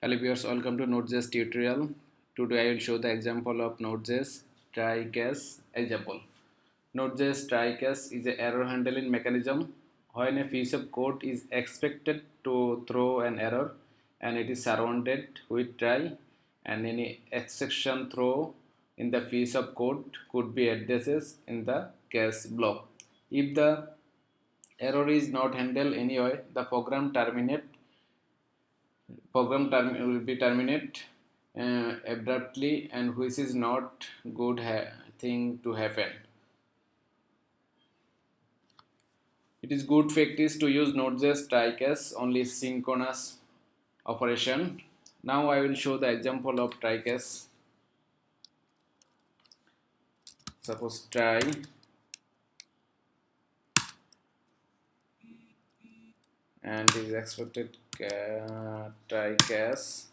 Hello viewers, welcome to NodeJS tutorial. Today I will show the example of NodeJS try catch example. NodeJS try catch is an error handling mechanism when a piece of code is expected to throw an error and it is surrounded with try, and any exception throw in the piece of code could be addresses in the catch block. If the error is not handled anyway, the program will be terminate abruptly, and which is not good thing to happen. It is good practice to use Node.js try-catch only synchronous operation. Now I will show the example of try-catch. Suppose try and is expected try-catch.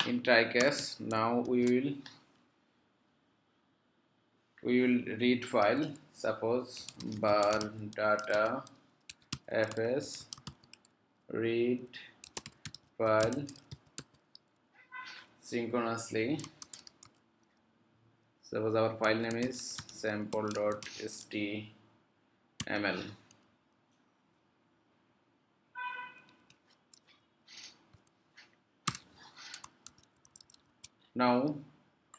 In try-catch, now we will read file. Suppose bar data fs read file synchronously. Suppose our file name is sample.html. Now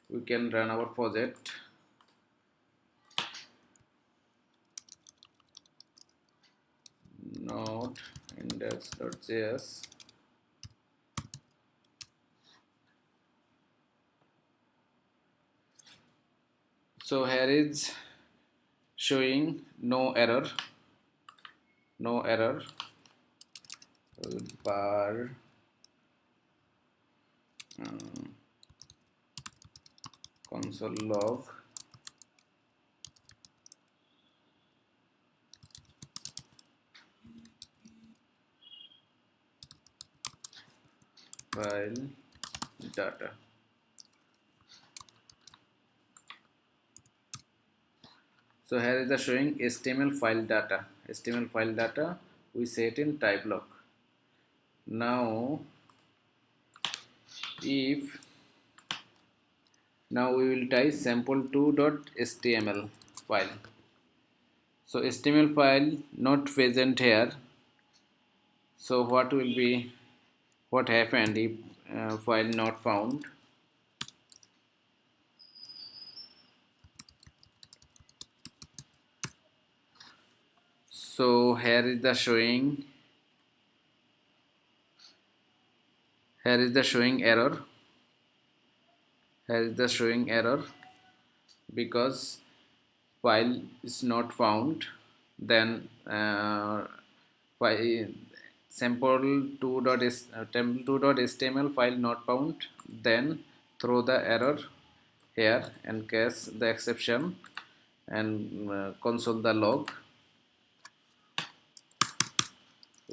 we can run our project. Node index.js. So here is showing no error bar console log file data. So here is the showing HTML file data. HTML file data we set in type block. Now we will type sample2.html file. So HTML file not present here. So what happened if file not found? So here is the showing error. Here is the showing error because file is not found. Then sample2.html file not found. Then throw the error here and catch the exception and console the log.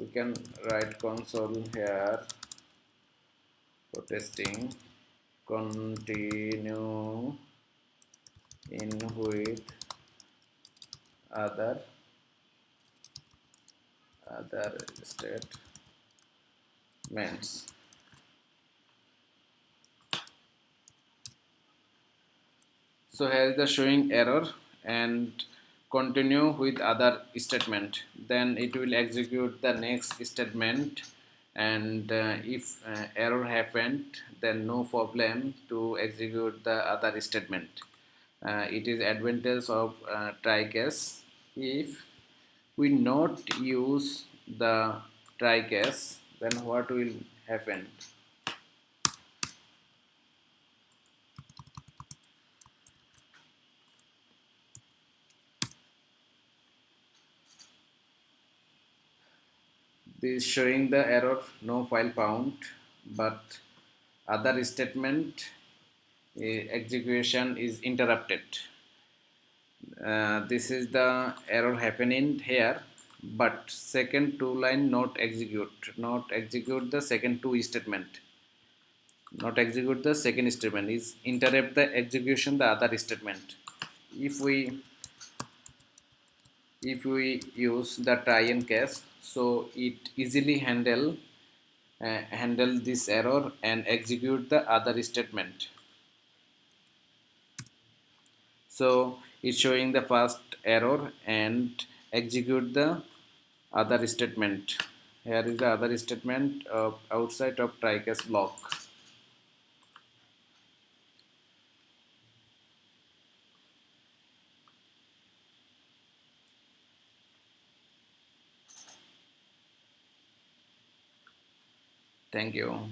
We can write console here for testing. Continue in with other statements. So here is the showing error and continue with other statement. Then it will execute the next statement, and if error happened, then no problem to execute the other statement. It is advantage of try catch. If we not use the try catch, then what will happen? This is showing the error no file found, but other statement execution is interrupted. This is the error happening here, but second two line not execute the second two statement, not execute the second statement, is interrupt the execution the other statement. if we use the try and catch, so it easily handle this error and execute the other statement. So it's showing the first error and execute the other statement. Here is the other statement outside of try catch block. Thank you.